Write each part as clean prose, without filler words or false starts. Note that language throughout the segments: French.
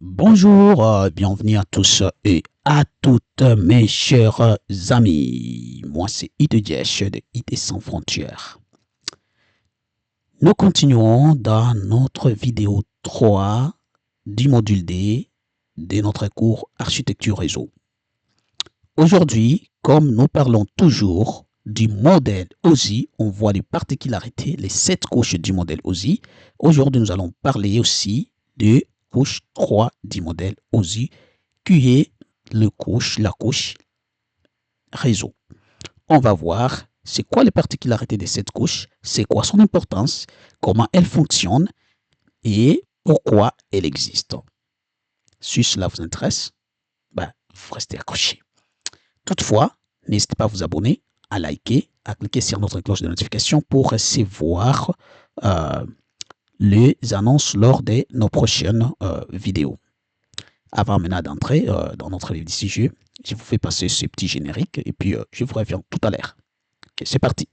Bonjour, bienvenue à tous et à toutes mes chers amis. Moi, c'est IDJesh de ID Sans Frontières. Nous continuons dans notre vidéo 3 du module D de notre cours Architecture Réseau. Aujourd'hui, comme nous parlons toujours du modèle OSI, on voit les particularités, les 7 couches du modèle OSI. Aujourd'hui, nous allons parler aussi de couche 3 du modèle OSI, qui est la couche réseau. On va voir c'est quoi les particularités de cette couche, c'est quoi son importance, comment elle fonctionne et pourquoi elle existe. Si cela vous intéresse, vous restez accrochés. Toutefois, n'hésitez pas à vous abonner, à liker, à cliquer sur notre cloche de notification pour recevoir les annonces lors de nos prochaines vidéos. Avant maintenant d'entrer dans notre livre du sujet, je vous fais passer ce petit générique et puis je vous reviens tout à l'heure. Ok, c'est parti.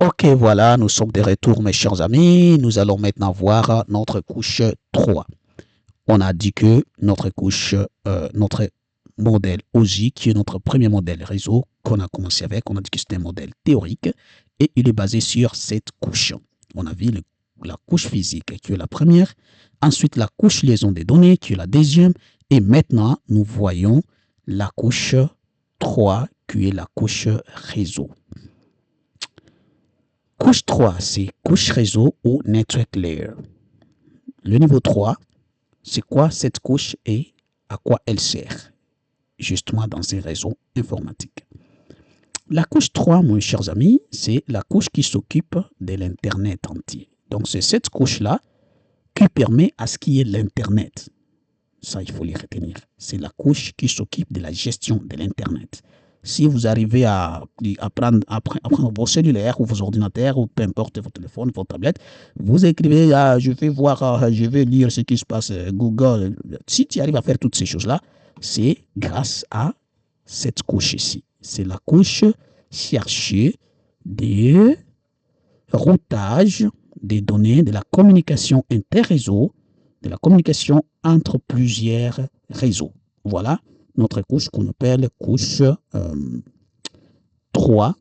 Ok, voilà, nous sommes de retour, mes chers amis. Nous allons maintenant voir notre couche 3. On a dit que notre couche, notre modèle OSI, qui est notre premier modèle réseau qu'on a commencé avec, on a dit que c'était un modèle théorique et il est basé sur cette couche. On a vu la couche physique qui est la première, ensuite la couche liaison des données qui est la deuxième et maintenant nous voyons la couche 3 qui est la couche réseau. Couche 3, c'est couche réseau ou network layer. Le niveau 3, c'est quoi cette couche et à quoi elle sert, justement dans ces réseaux informatiques. La couche 3, mes chers amis, c'est la couche qui s'occupe de l'Internet entier. Donc, c'est cette couche-là qui permet à ce qu'il y ait l'Internet. Ça, il faut les retenir. C'est la couche qui s'occupe de la gestion de l'Internet. Si vous arrivez à prendre vos cellulaires ou vos ordinateurs ou peu importe vos téléphones, vos tablettes, vous écrivez je vais voir, je vais lire ce qui se passe Google. Si tu arrives à faire toutes ces choses-là, c'est grâce à cette couche ici. C'est la couche chercher des routages des données, de la communication interréseau, de la communication entre plusieurs réseaux. Voilà notre couche qu'on appelle couche 3,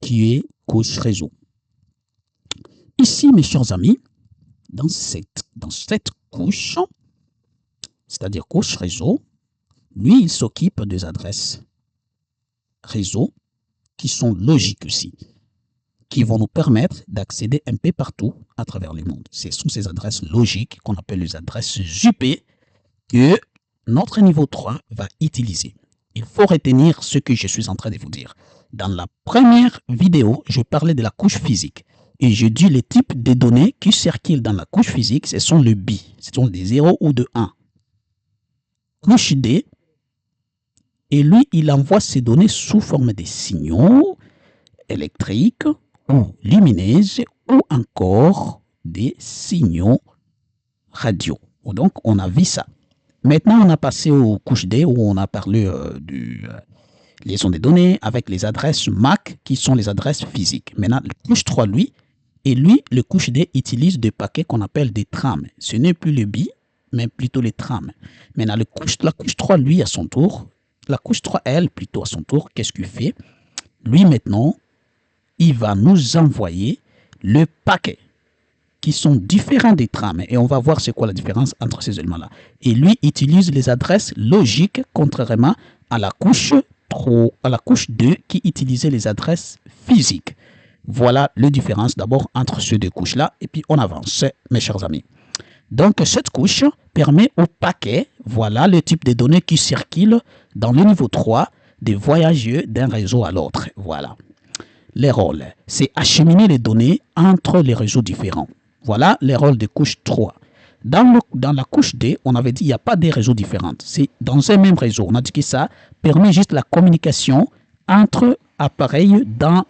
qui est couche réseau. Ici, mes chers amis, dans cette couche, c'est-à-dire couche réseau, lui, il s'occupe des adresses réseau qui sont logiques aussi, qui vont nous permettre d'accéder un peu partout à travers le monde. Ce sont ces adresses logiques qu'on appelle les adresses IP que notre niveau 3 va utiliser. Il faut retenir ce que je suis en train de vous dire. Dans la première vidéo, je parlais de la couche physique et je dis les types de données qui circulent dans la couche physique, ce sont le bits, ce sont des 0 ou des 1. Couche D, et lui, il envoie ces données sous forme de signaux électriques ou lumineuses ou encore des signaux radio. Donc, on a vu ça. Maintenant, on a passé aux couches D où on a parlé de liaison des données avec les adresses MAC qui sont les adresses physiques. Maintenant, le couche 3, lui, le couche D utilise des paquets qu'on appelle des trames. Ce n'est plus le bit, mais plutôt les trames. Maintenant, la couche 3, lui, à son tour, la couche 3, elle, plutôt à son tour, qu'est-ce qu'il fait? Lui, maintenant, il va nous envoyer le paquet qui sont différents des trames. Et on va voir c'est quoi la différence entre ces éléments-là. Et lui utilise les adresses logiques, contrairement à la couche 2 qui utilisait les adresses physiques. Voilà la différence d'abord entre ces deux couches-là. Et puis on avance, mes chers amis. Donc cette couche permet au paquet, voilà le type de données qui circulent dans le niveau 3 de voyager d'un réseau à l'autre. Voilà. Les rôles, c'est acheminer les données entre les réseaux différents. Voilà les rôles de couche 3. Dans la couche D, on avait dit qu'il n'y a pas des réseaux différents. C'est dans un même réseau. On a dit que ça permet juste la communication entre appareils dans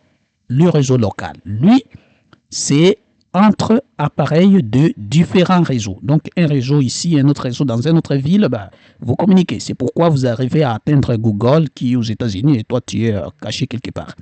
le réseau local. Lui, c'est entre appareils de différents réseaux. Donc, un réseau ici, un autre réseau dans une autre ville, vous communiquez. C'est pourquoi vous arrivez à atteindre Google qui est aux États-Unis et toi, tu es caché quelque part.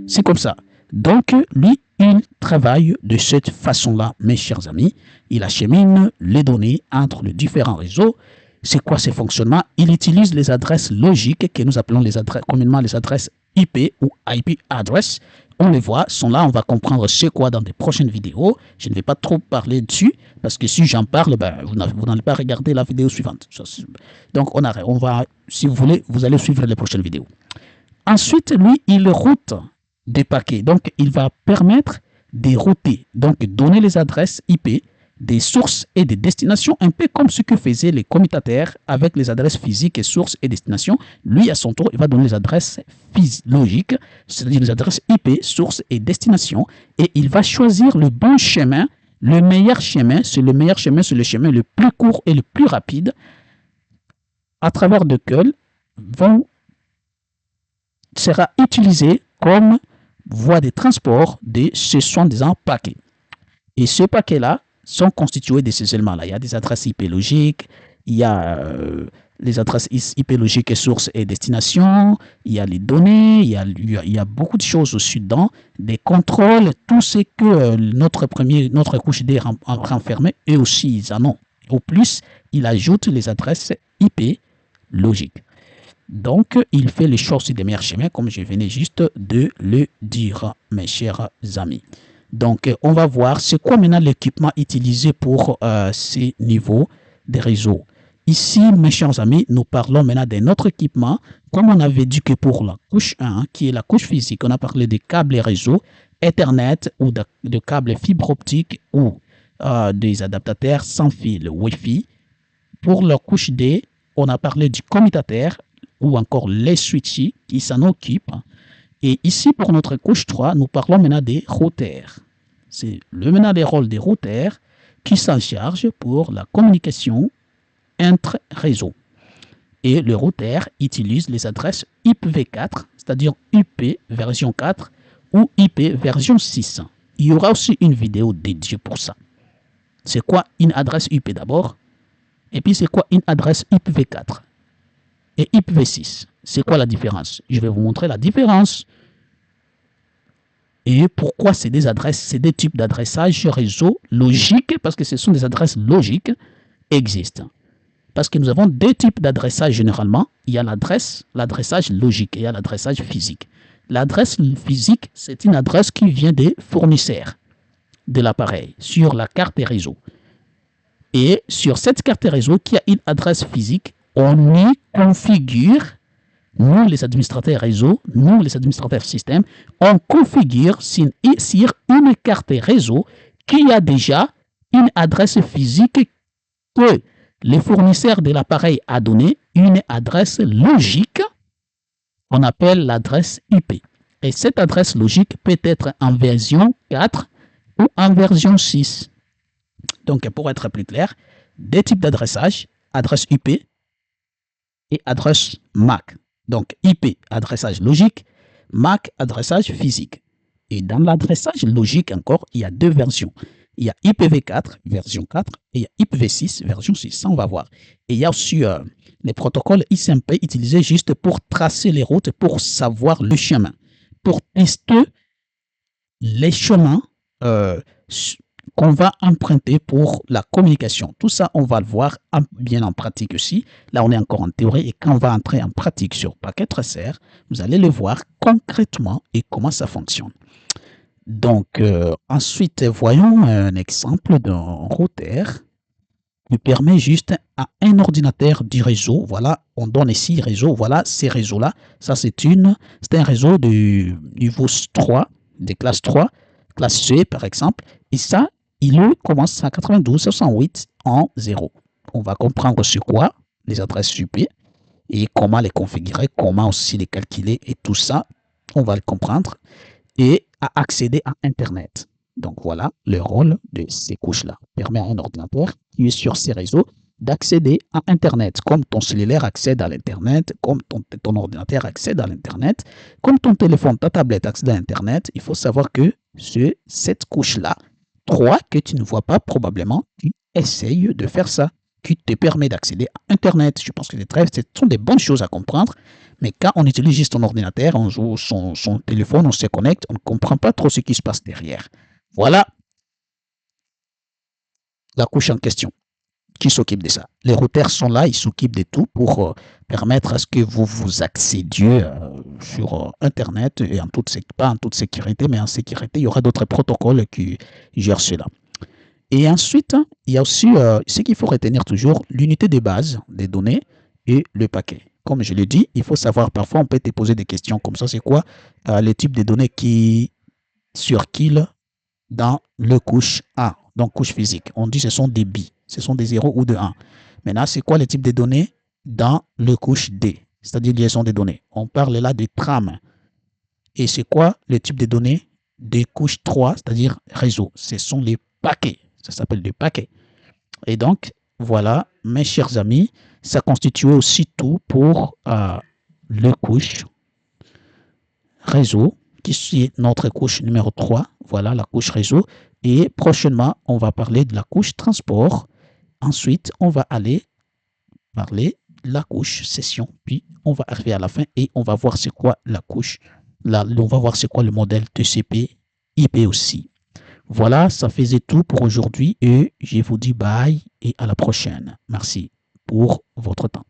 C'est comme ça. Donc, lui, il travaille de cette façon-là, mes chers amis. Il achemine les données entre les différents réseaux. C'est quoi ces fonctionnements? Il utilise les adresses logiques que nous appelons communément les adresses IP ou IP address. On les voit, sont là, on va comprendre c'est quoi dans des prochaines vidéos. Je ne vais pas trop parler dessus, parce que si j'en parle, vous n'allez pas regarder la vidéo suivante. Donc, on arrête. On va, si vous voulez, vous allez suivre les prochaines vidéos. Ensuite, lui, il route des paquets. Donc, il va permettre de router, donc donner les adresses IP, des sources et des destinations, un peu comme ce que faisaient les commutataires avec les adresses physiques et sources et destinations. Lui, à son tour, il va donner les adresses logiques, c'est-à-dire les adresses IP, sources et destinations, et il va choisir le bon chemin, le meilleur chemin, c'est le le chemin le plus court et le plus rapide, à travers lequel sera utilisé comme voie de transport de ce soi-disant paquet. Et ce paquet-là sont constitués de ces éléments-là. Il y a des adresses IP logiques, il y a les adresses IP logiques et sources et destinations, il y a les données, il y a beaucoup de choses au-dedans, des contrôles, tout ce que notre couche D renfermait, et aussi ils en ont. Au plus, il ajoute les adresses IP logiques. Donc, il fait le choix aussi des meilleurs chemins, comme je venais juste de le dire, mes chers amis. Donc, on va voir c'est quoi maintenant l'équipement utilisé pour ces niveaux de réseau. Ici, mes chers amis, nous parlons maintenant de notre équipement. Comme on avait dit que pour la couche 1, qui est la couche physique, on a parlé des câbles réseau, Ethernet ou de câbles fibre optique ou des adaptateurs sans fil Wi-Fi. Pour la couche D, on a parlé du commutateur ou encore les switches qui s'en occupent. Et ici, pour notre couche 3, nous parlons maintenant des routeurs. C'est maintenant les rôles des routeurs qui s'en chargent pour la communication entre réseaux. Et le routeur utilise les adresses IPv4, c'est-à-dire IP version 4 ou IP version 6. Il y aura aussi une vidéo dédiée pour ça. C'est quoi une adresse IP d'abord? Et puis c'est quoi une adresse IPv4 et IPv6? C'est quoi la différence? Je vais vous montrer la différence. Et pourquoi c'est des adresses, c'est des types d'adressage réseau logique, parce que ce sont des adresses logiques existent. Parce que nous avons deux types d'adressage généralement. Il y a l'adressage logique et il y a l'adressage physique. L'adresse physique, c'est une adresse qui vient des fournisseurs de l'appareil sur la carte réseau. Et sur cette carte réseau qui a une adresse physique, on y configure, nous les administrateurs réseau, nous les administrateurs système, on configure sur une carte réseau qui a déjà une adresse physique que le fournisseur de l'appareil a donné, une adresse logique qu'on appelle l'adresse IP. Et cette adresse logique peut être en version 4 ou en version 6. Donc, pour être plus clair, deux types d'adressage, adresse IP et adresse MAC. Donc, IP, adressage logique, MAC, adressage physique. Et dans l'adressage logique encore, il y a deux versions. Il y a IPv4 version 4 et il y a IPv6 version 6. Ça, on va voir. Et il y a aussi les protocoles XMP utilisés juste pour tracer les routes, pour savoir le chemin, pour tester les chemins qu'on va emprunter pour la communication. Tout ça, on va le voir bien en pratique aussi. Là, on est encore en théorie et quand on va entrer en pratique sur paquet tracer, vous allez le voir concrètement et comment ça fonctionne. Donc, ensuite, voyons un exemple d'un routeur qui permet juste à un ordinateur du réseau. Voilà, on donne ici réseau. Voilà, ces réseaux-là. Ça, c'est un réseau du niveau 3, des classes 3, classe C, par exemple. Et ça, il commence à 92.68 en 0. On va comprendre sur quoi les adresses IP et comment les configurer, comment aussi les calculer et tout ça. On va le comprendre. Et à accéder à Internet. Donc voilà le rôle de ces couches-là. Permet à un ordinateur qui est sur ces réseaux d'accéder à Internet, comme ton cellulaire accède à l'Internet, comme ton ordinateur accède à l'Internet, comme ton téléphone, ta tablette accède à Internet. Il faut savoir que cette couche-là, 3, que tu ne vois pas probablement, tu essayes de faire ça, qui te permet d'accéder à Internet. Je pense que ce sont des bonnes choses à comprendre, mais quand on utilise juste ton ordinateur, on joue son téléphone, on se connecte, on ne comprend pas trop ce qui se passe derrière. Voilà la couche en question qui s'occupe de ça. Les routeurs sont là, ils s'occupent de tout pour permettre à ce que vous accédiez sur Internet, et pas en toute sécurité, mais en sécurité. Il y aura d'autres protocoles qui gèrent cela. Et ensuite, il y a aussi ce qu'il faut retenir toujours, l'unité de base des données et le paquet. Comme je l'ai dit, il faut savoir, parfois on peut te poser des questions comme ça, c'est quoi le type de données qui circulent dans le couche A, donc couche physique. On dit que ce sont des bits, ce sont des 0 ou des 1. Maintenant, c'est quoi le type de données dans le couche D, c'est-à-dire liaison des données. On parle là de trame. Et c'est quoi le type de données des couches 3, c'est-à-dire réseau. Ce sont les paquets, ça s'appelle des paquets. Et donc, voilà, mes chers amis, ça constitue aussi tout pour le couche réseau, qui est notre couche numéro 3. Voilà la couche réseau. Et prochainement, on va parler de la couche transport. Ensuite, on va aller parler de la couche session. Puis, on va arriver à la fin et on va voir c'est quoi la couche. Là, on va voir c'est quoi le modèle TCP, IP aussi. Voilà, ça faisait tout pour aujourd'hui et je vous dis bye et à la prochaine. Merci pour votre temps.